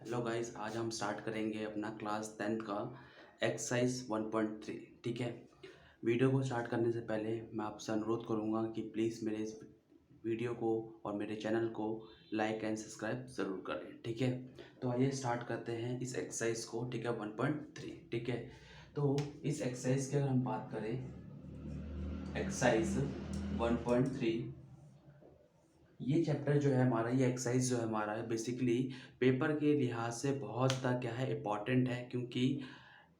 Hello guys, आज हम start करेंगे अपना क्लास 10th का एक्सरसाइज 1.3। ठीक है। वीडियो को स्टार्ट करने से पहले मैं आपसे अनुरोध करूंगा कि प्लीज़ मेरे इस वीडियो को और मेरे चैनल को लाइक एंड सब्सक्राइब ज़रूर करें। ठीक है। तो आइए स्टार्ट करते हैं इस एक्सरसाइज को। ठीक है, 1.3। ठीक है। तो इस एक्सरसाइज की अगर हम बात करें, एक्सरसाइज 1.3, ये चैप्टर जो है हमारा, ये एक्सरसाइज जो है हमारा है, बेसिकली पेपर के लिहाज से बहुत ज़्यादा क्या है, इम्पॉर्टेंट है। क्योंकि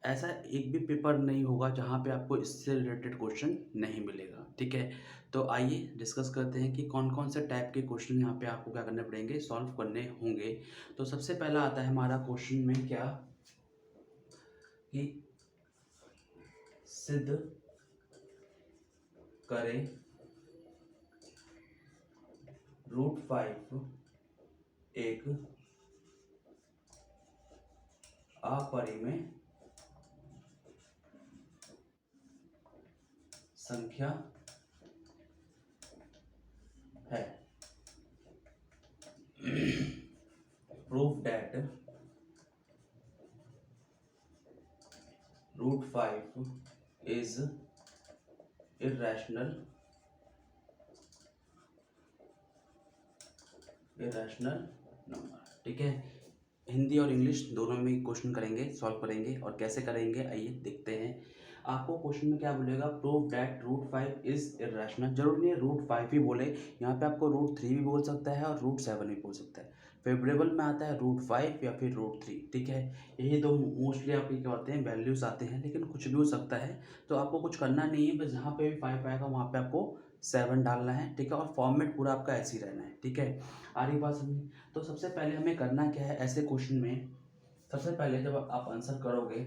ऐसा एक भी पेपर नहीं होगा जहाँ पे आपको इससे रिलेटेड क्वेश्चन नहीं मिलेगा। ठीक है। तो आइए डिस्कस करते हैं कि कौन कौन से टाइप के क्वेश्चन यहाँ पे आपको क्या करने पड़ेंगे, सॉल्व करने होंगे। तो सबसे पहला आता है हमारा क्वेश्चन में क्या, कि सिद्ध करें √5 एक अपरिमेय संख्या है। Proof that √5 is irrational number. ठीक है। हिंदी और इंग्लिश दोनों में क्वेश्चन करेंगे, सॉल्व करेंगे। और कैसे करेंगे आइए देखते हैं। आपको क्वेश्चन में क्या बोलेगा, प्रूव दैट √5 इज इर्रेशनल। जरूरी नहीं है √5 ही बोले, यहाँ पे आपको √3 भी बोल सकता है और √7 भी बोल सकता है। फेवरेबल में आता है √5 या फिर √3। ठीक है। यही दो मोस्टली आपके क्या होते हैं, वैल्यूज आते हैं, लेकिन कुछ भी हो सकता है। तो आपको कुछ करना नहीं है, बस जहाँ पे भी 5 आएगा वहाँ पे आपको 7 डालना है। ठीक है। और फॉर्मेट पूरा आपका ऐसे ही रहना है। ठीक है। आ रही बात समझ। तो सबसे पहले हमें करना क्या है ऐसे क्वेश्चन में, सबसे पहले जब आप आंसर करोगे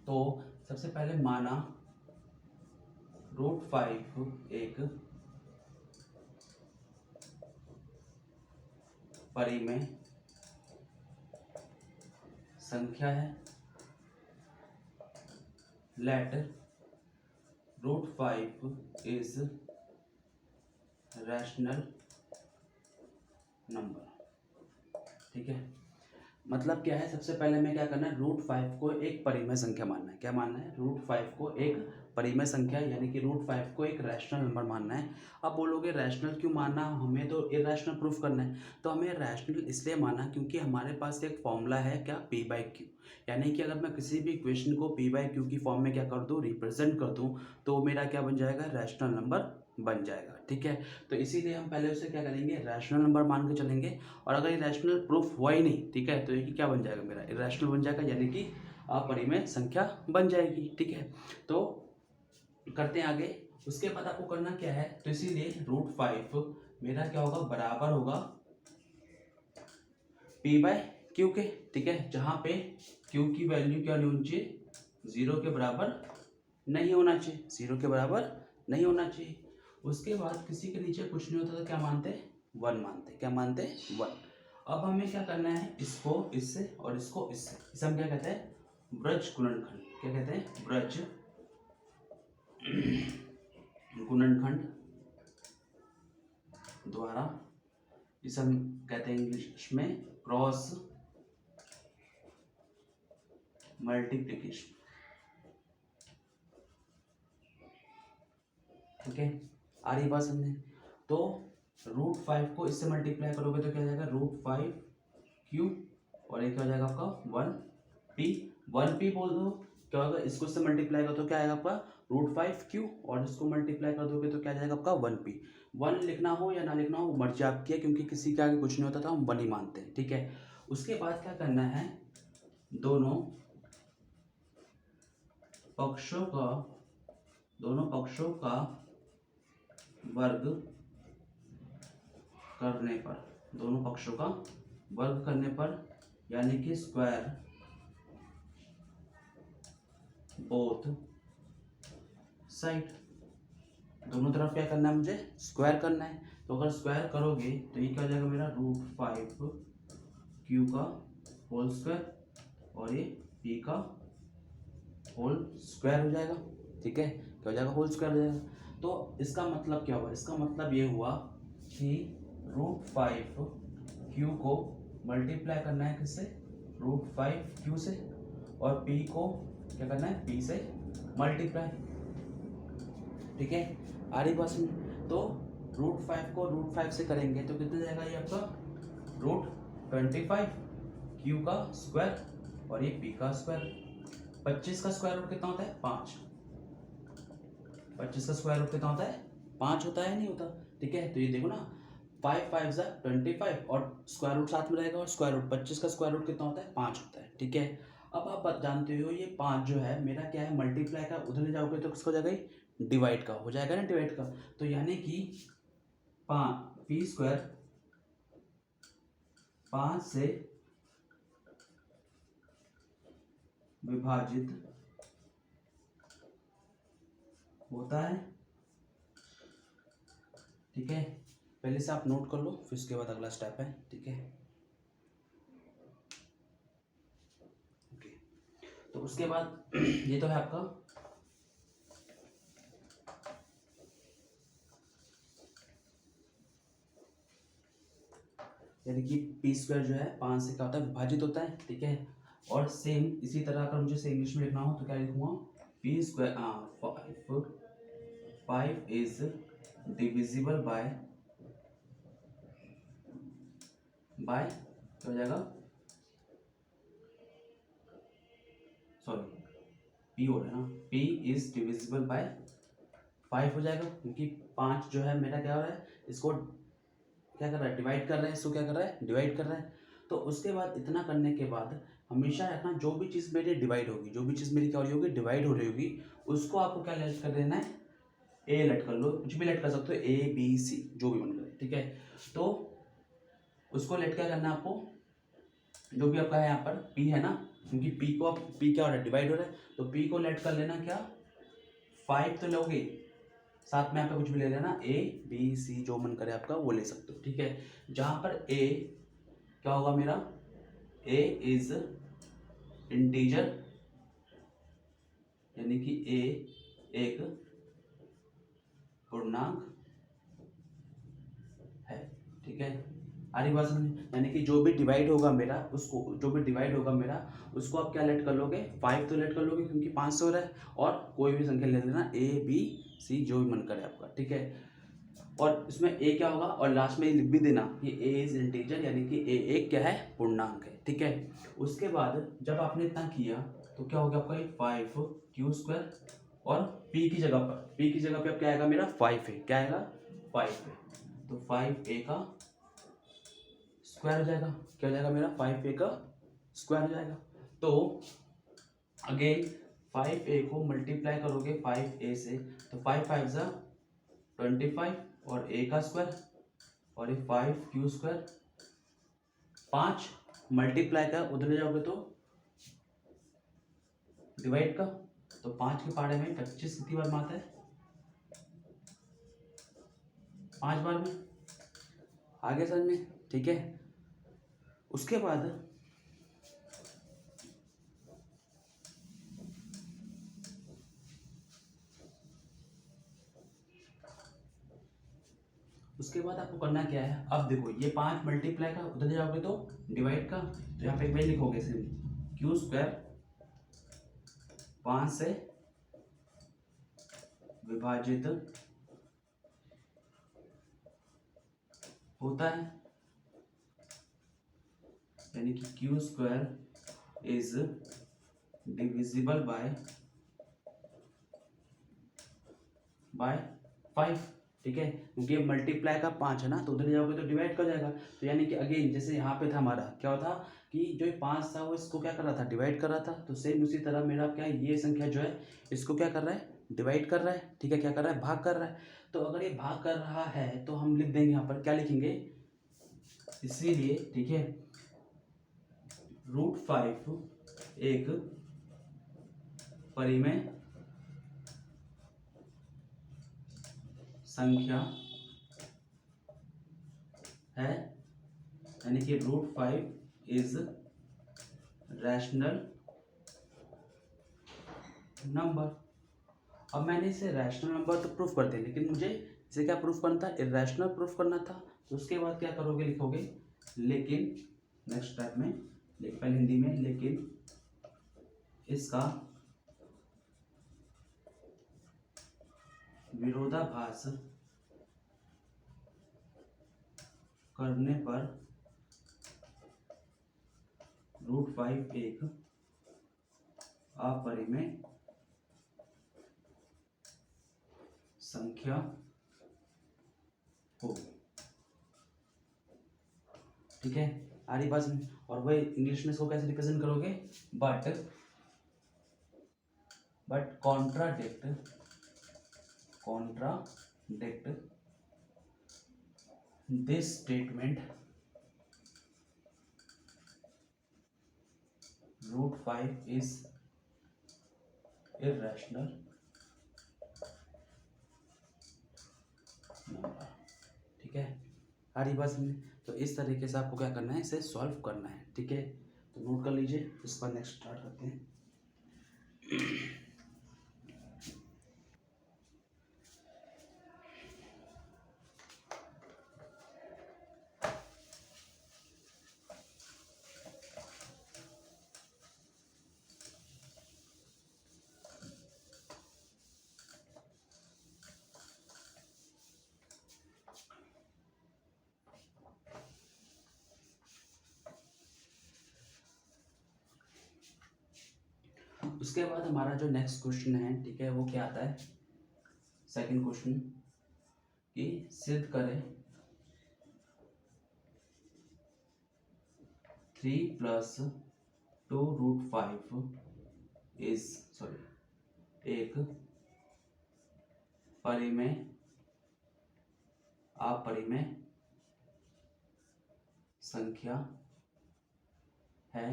तो सबसे पहले माना √5 एक परिमेय संख्या है। Let √5 is rational number. ठीक है। मतलब क्या है, सबसे पहले हमें क्या करना है, √5 को एक परिमेय संख्या मानना है। क्या मानना है, √5 को एक परिमेय संख्या, यानी कि √5 को एक रैशनल नंबर मानना है। अब बोलोगे रैशनल क्यों माना, हमें तो इरैशनल प्रूफ करना है। तो हमें रैशनल इसलिए माना क्योंकि हमारे पास एक फॉर्मूला है, क्या, P/Q। यानी कि अगर मैं किसी भी इक्वेशन को P/Q की फॉर्म में क्या कर दूँ, रिप्रेजेंट कर दूँ, तो मेरा क्या बन जाएगा, रैशनल नंबर बन जाएगा। ठीक है। तो इसीलिए हम पहले उसे क्या करेंगे, रैशनल नंबर मान के चलेंगे। और अगर इरेशनल प्रूफ हुआ ही नहीं, ठीक है, तो ये क्या बन जाएगा, मेरा इरेशनल बन जाएगा, यानी कि अपरिमेय संख्या बन जाएगी। ठीक है। तो करते हैं आगे। उसके बाद आपको करना क्या है, तो इसीलिए √5 मेरा क्या होगा, बराबर होगा P/Q के। ठीक है। जहां पे Q की वैल्यू क्या नहीं होनी चाहिए, 0 के बराबर नहीं होना चाहिए, 0 के बराबर नहीं होना चाहिए। उसके बाद किसी के नीचे कुछ नहीं होता तो क्या मानते, 1 मानते। क्या मानते, 1। अब हमें क्या करना है, इसको इससे और इसको इससे, इसे हम क्या कहते हैं, ब्रज गुणनखंड। क्या कहते हैं, ब्रज गुणनखंड द्वारा, इसे हम कहते हैं इंग्लिश में क्रॉस मल्टीप्लिकेशन। ठीक है। आ रही बात समझे। तो √5 को इससे मल्टीप्लाई करोगे तो क्या हो जाएगा, √5Q, और एक क्या हो जाएगा आपका 1P। 1P बोल दो, क्या होगा, इसको इससे मल्टीप्लाई करो तो क्या आएगा आपका √5Q, और इसको मल्टीप्लाई कर दोगे तो क्या आ जाएगा आपका 1P। 1 लिखना हो या ना लिखना हो मर्जी आपकी है, क्योंकि किसी के आगे कुछ नहीं होता था, हम 1 ही मानते हैं। ठीक है। उसके बाद क्या करना है, दोनों पक्षों का दोनों पक्षों का वर्ग करने पर, दोनों पक्षों का वर्ग करने पर, यानी कि स्क्वायर बोथ साइड, दोनों तरफ क्या करना है, मुझे स्क्वायर करना है। तो अगर स्क्वायर करोगे तो ये क्या हो जाएगा, मेरा √5Q का होल स्क्वायर, और ये P का होल स्क्वायर हो जाएगा। ठीक है। क्या हो जाएगा, होल स्क्वायर हो जाएगा। तो इसका मतलब क्या हुआ, इसका मतलब ये हुआ कि √5Q को मल्टीप्लाई करना है किससे, √5 q से, और p को क्या करना है, p से मल्टीप्लाई। ठीक है, आ रही बात समझ। तो √5 को √5 से करेंगे तो कितना जाएगा, ये आपका √25 q का स्क्वायर और ये p का स्क्वायर। 25 का स्क्वायर रूट कितना होता है, 5। 25 का स्क्वायर रूट कितना होता है, 5 होता है, नहीं होता। ठीक है, तो ये देखो ना, 5 5 जा 25 और स्क्वायर रूट साथ में रहेगा, और स्क्वायर रूट 25 का स्क्वायर रूट कितना होता है, 5 होता है। ठीक है, अब आप जानते हो ये 5 जो है मेरा क्या है, मल्टीप्लाई का, उधर ले जाओगे तो किसको हो जाएगा, डिवाइड का हो जाएगा ना, डिवाइड का। तो यानी कि 5 स्क्वायर 5 से विभाजित होता है। ठीक है, पहले से आप नोट कर लो, फिर उसके बाद अगला स्टेप है। ठीक है, ओके, तो उसके बाद ये तो है आपका यानी कि पी स्क्वायर जो है 5 से क्या होता है, विभाजित होता है। ठीक है, और सेम इसी तरह अगर मुझे से इंग्लिश में लिखना हो तो क्या लिखूंगा, P square 5 is divisible by क्या हो जाएगा, सॉरी पी हो रहा है ना, पी इज डिविजिबल बाय 5 हो जाएगा, क्योंकि 5 जो है मेरा क्या हो रहा है, इसको क्या कर रहा है, डिवाइड कर रहा है, इसको क्या कर रहा है, डिवाइड कर रहा है। तो उसके बाद इतना करने के बाद हमेशा रखना, जो भी चीज़ मेरी डिवाइड होगी, जो भी चीज़ मेरी क्या हो रही होगी, डिवाइड हो रही होगी, उसको आपको क्या लेट कर देना है, ए लेट कर लो, कुछ भी लेट कर सकते हो, A B C जो भी मन करे। ठीक है, तो उसको लेट क्या करना है आपको, जो भी आपका है यहाँ पर P है ना, क्योंकि P को आप P क्या हो रहा है, डिवाइड हो रहा है, तो P को लेट कर लेना क्या, 5 तो लोगे, साथ में यहाँ पे कुछ भी ले लेना, A B C जो मन करे आपका वो ले सकते हो। ठीक है, जहाँ पर A क्या होगा मेरा, A इज इंटीजर, यानी कि A एक पूर्णांक है। ठीक है, आरी बात समझ, यानी कि जो भी डिवाइड होगा मेरा, उसको जो भी डिवाइड होगा मेरा, उसको आप क्या लेट कर लोगे, 5 तो लेट कर लोगे, क्योंकि 5 से हो रहा है, और कोई भी संख्या ले लेना, A B C जो भी मन करे आपका। ठीक है, और इसमें A क्या होगा, और लास्ट में लिख भी देना कि A इज इंटीजर, यानी कि A एक क्या है, पूर्णांक है। ठीक है, उसके बाद जब आपने इतना किया तो क्या हो गया आपका, ये 5 q स्क्वायर, और P की जगह पे अब क्या आएगा मेरा, 5 है, क्या आएगा, 5 है, तो 5A का स्क्वायर हो जाएगा, क्या हो जाएगा मेरा, 5A का स्क्वायर हो जाएगा। तो अगेन 5A को मल्टीप्लाई करोगे 5A से, तो 5 5 जा 25 और A का स्क्वायर, और ये 5 q स्क्वायर, 5 मल्टीप्लाई का उधर ले जाओगे तो डिवाइड का, तो 5 के पाड़े में 25 कितनी बार में आता है, 5 बार में, आगे समझ में। ठीक है, उसके बाद आपको करना क्या है, अब देखो ये 5 मल्टीप्लाई का उधर जाओगे तो डिवाइड का, तो यहाँ पे वही लिखोगे सिर्फ q स्क्वायर 5 से विभाजित होता है, यानी कि q square is divisible by 5। ठीक है, क्योंकि मल्टीप्लाई का 5 है ना, तो उधर जाओगे तो डिवाइड कर जाएगा। तो यानी कि अगेन जैसे यहाँ पे था हमारा क्या था, कि जो 5 था वो इसको क्या कर रहा था, डिवाइड कर रहा था, तो सेम उसी तरह मेरा क्या है, ये संख्या जो है इसको क्या कर रहा है, डिवाइड कर रहा है। ठीक है, क्या कर रहा है, भाग कर रहा है। तो अगर ये भाग कर रहा है तो हम लिख देंगे यहाँ पर, क्या लिखेंगे, इसीलिए ठीक है, √5 एक परिमेय संख्या है, यानी कि √5 इज रैशनल नंबर। अब मैंने इसे रैशनल नंबर तो प्रूफ कर दिया, लेकिन मुझे इसे क्या प्रूफ करना था, इरेशनल प्रूफ करना था। तो उसके बाद क्या करोगे, लिखोगे लेकिन नेक्स्ट स्टेप में पहले हिंदी में, लेकिन इसका विरोधाभास करने पर √5 एक अपरिमेय संख्या हो। ठीक है, आ रही बात समझ? और वही इंग्लिश में इसको कैसे रिप्रेजेंट करोगे? But contradict this statement √5 is irrational number. ठीक है, आ रही बात समझ? तो इस तरीके से आपको क्या करना है, इसे सॉल्व करना है। ठीक है, तो नोट कर लीजिए, इस पर नेक्स्ट स्टार्ट करते हैं। उसके बाद हमारा जो नेक्स्ट क्वेश्चन है, ठीक है, वो क्या आता है? सेकंड क्वेश्चन कि सिद्ध करें 3 + 2√5 एक अपरिमेय संख्या है,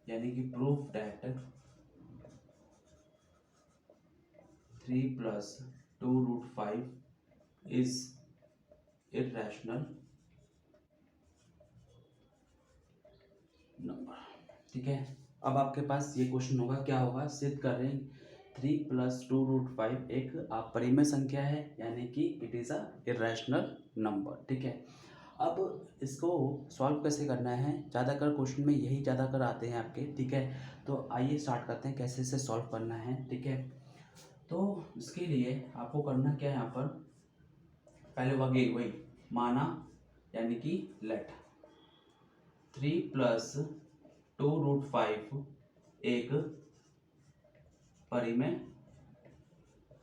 यानी कि proof that 3 + 2√5 is irrational number. ठीक है, अब आपके पास ये क्वेश्चन होगा, क्या होगा? सिद्ध करें 3 + 2√5 एक अपरिमेय संख्या है, यानी कि it is a irrational number. ठीक है, अब इसको सॉल्व कैसे करना है? ज़्यादातर क्वेश्चन में यही ज़्यादातर आते हैं आपके। ठीक है, तो आइए स्टार्ट करते हैं कैसे इसे सॉल्व करना है। ठीक है, तो इसके लिए आपको करना क्या है, यहाँ पर पहले वही माना, यानी कि लेट 3 + 2√5 एक परिमेय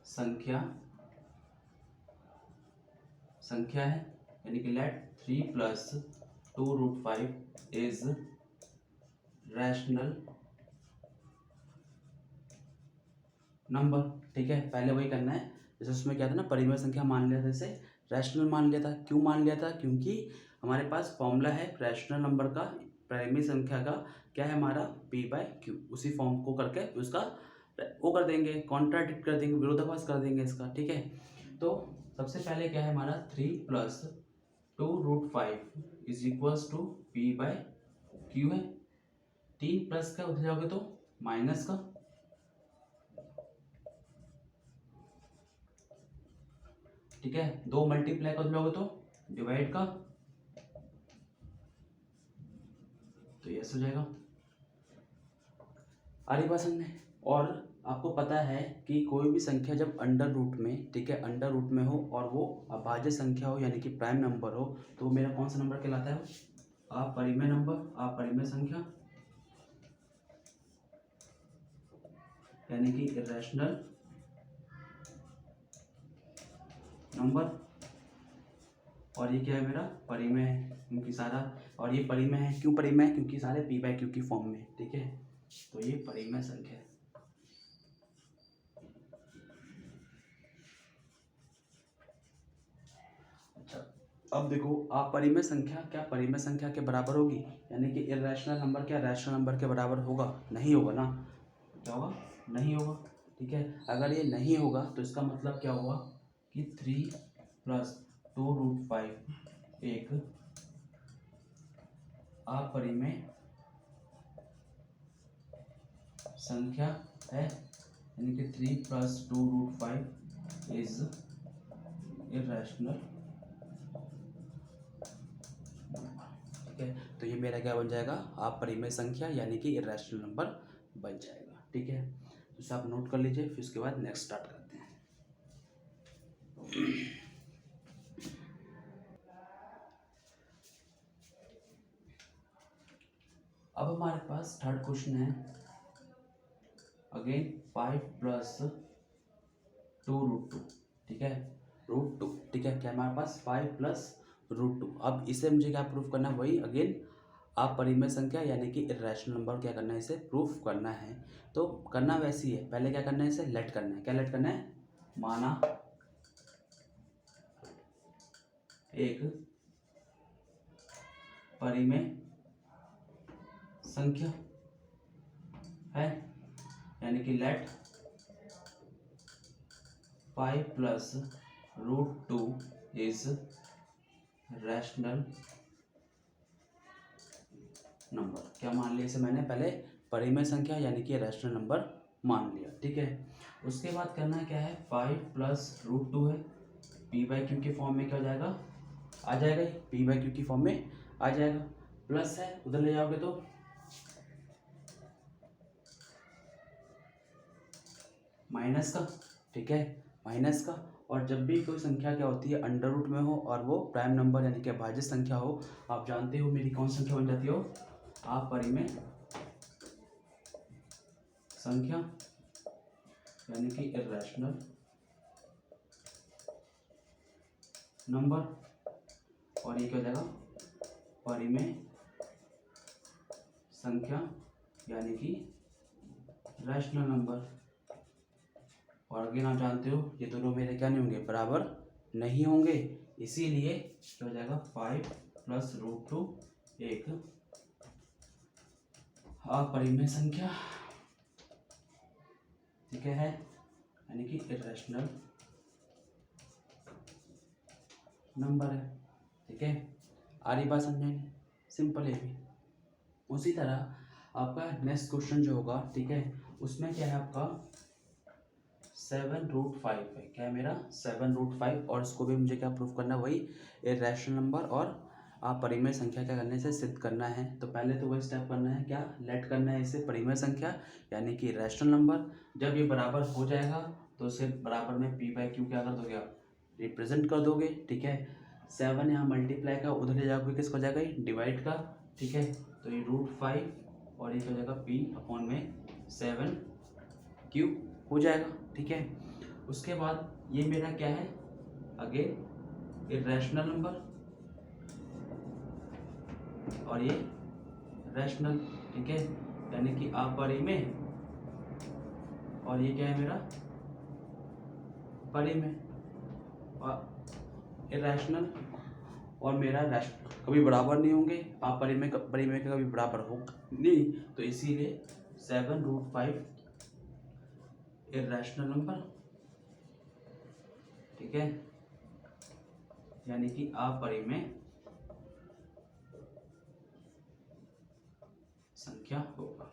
संख्या है, यानी कि लेट 3 + 2√5 इज रैशनल नंबर। ठीक है, पहले वही करना है, जैसे उसमें क्या था ना, परिमेय संख्या मान लिया था, इसे रैशनल मान लिया था। क्यों मान लिया था? क्योंकि हमारे पास फॉर्मूला है रैशनल नंबर का, परिमेय संख्या का, क्या है हमारा? P/Q। उसी फॉर्म को करके उसका वो कर देंगे, कॉन्ट्राडिक्ट कर देंगे, विरोधाभास कर देंगे इसका। ठीक है, तो सबसे पहले क्या है हमारा? 3 + 2√5 इज इक्वल्स टू P/Q है। 3 प्लस का उधर जाओगे तो माइनस का, ठीक है, 2 मल्टीप्लाई कर लोगे तो डिवाइड का, तो ये हो जाएगा। आ रही बात समझ? और आपको पता है कि कोई भी संख्या जब अंडर रूट में, ठीक है, अंडर रूट में हो और वो अभाज्य संख्या हो, यानी कि प्राइम नंबर हो, तो मेरा कौन सा नंबर कहलाता है? अपरिमेय नंबर, अपरिमेय संख्या, यानी कि इरेशनल नंबर। और ये क्या है मेरा? परिमेय है, क्योंकि सारा, और ये परिमेय है। क्यों परिमेय? क्योंकि सारे P/Q की फॉर्म में। ठीक है, तो ये परिमेय संख्या है। अच्छा, अब देखो, अपरिमेय संख्या क्या परिमेय संख्या के बराबर होगी? यानी कि इरेशनल नंबर क्या रैशनल नंबर के बराबर होगा? नहीं होगा ना। क्या होगा? नहीं होगा। ठीक है, अगर ये नहीं होगा तो इसका मतलब क्या होगा कि 3 + 2√5 एक अपरिमेय संख्या है, यानी कि 3 + 2√5 इज irrational। ठीक है, तो ये मेरा क्या बन जाएगा, अपरिमेय संख्या यानी कि इरेशनल नंबर बन जाएगा। ठीक है, तो इसे आप नोट कर लीजिए, फिर उसके बाद नेक्स्ट स्टार्ट करते हैं। अब हमारे पास थर्ड क्वेश्चन है, अगेन 5 प्लस 2√2। ठीक है, √2। ठीक है, क्या हमारे पास 5 प्लस √2। अब इसे मुझे क्या प्रूफ करना है, वही अगेन अपरिमेय संख्या यानी कि इरेशनल नंबर क्या करना है, इसे प्रूफ करना है। तो करना वैसी है, पहले क्या करना है, इसे लेट करना है। क्या लेट करना है, माना एक परिमेय संख्या है, यानी कि let 5 plus √2 is rational number. क्या मान लिया इसे मैंने, पहले परिमेय संख्या यानी कि रैशनल नंबर मान लिया। ठीक है, उसके बाद करना क्या है, 5 प्लस √2 है, p/q के फॉर्म में क्या हो जाएगा, आ जाएगा, p/q की फॉर्म में आ जाएगा। प्लस है, उधर ले जाओगे तो माइनस का। ठीक है, माइनस का। और जब भी कोई संख्या क्या होती है, अंडर रूट में हो और वो प्राइम नंबर यानी कि भाज्य संख्या हो, आप जानते हो मेरी कौन संख्या बन जाती हो, अपरिमेय संख्या यानी कि इरेशनल नंबर। और ये क्या हो जाएगा, परिमेय संख्या यानी कि रैशनल नंबर। और अगेन आप जानते हो ये दोनों मेरे क्या नहीं होंगे, बराबर नहीं होंगे, इसीलिए क्या हो जाएगा, 5 प्लस √2 एक अपरिमेय संख्या, ठीक है, यानी कि इरेशनल नंबर है। ठीक है, आ रही बात समझेंगे, सिंपल है भी। उसी तरह आपका नेक्स्ट क्वेश्चन जो होगा, ठीक है, उसमें क्या है आपका 7√5 है। क्या है मेरा 7√5, और इसको भी मुझे क्या प्रूफ करना है, वही इरेशनल नंबर और अपरिमेय संख्या क्या करने से सिद्ध करना है। तो पहले तो वही स्टेप करना है, क्या लेट करना है इसे परिमेय संख्या यानी कि रैशनल नंबर। जब ये बराबर हो जाएगा तो उसे बराबर में p/q क्या कर दोगे आप, रिप्रेजेंट कर दोगे। ठीक है, 7 यहाँ मल्टीप्लाई का, उधर ले जाओगे किसको जाएगा, डिवाइड का। ठीक है, तो ये √5 और ये हो जाएगा p/7q हो जाएगा। ठीक है, उसके बाद ये मेरा क्या है, अगेन इरेशनल नंबर और ये रैशनल। ठीक है, यानी कि अपरिमेय, और ये क्या है मेरा परिमेय, और इरेशनल और मेरा रैशनल कभी बराबर नहीं होंगे, अपरिमेय परिमेय का कभी बराबर हो नहीं, तो इसीलिए 7√5 इरेशनल नंबर। ठीक है, यानी कि अपरिमेय संख्या होगा।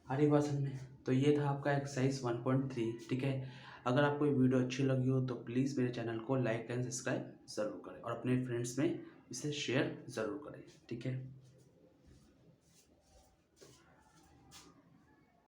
हरी बात समझे। तो ये था आपका एक्सरसाइज 1.3। ठीक है, अगर आपको ये वीडियो अच्छी लगी हो तो प्लीज़ मेरे चैनल को लाइक एंड सब्सक्राइब ज़रूर करें और अपने फ्रेंड्स में इसे शेयर ज़रूर करें। ठीक है।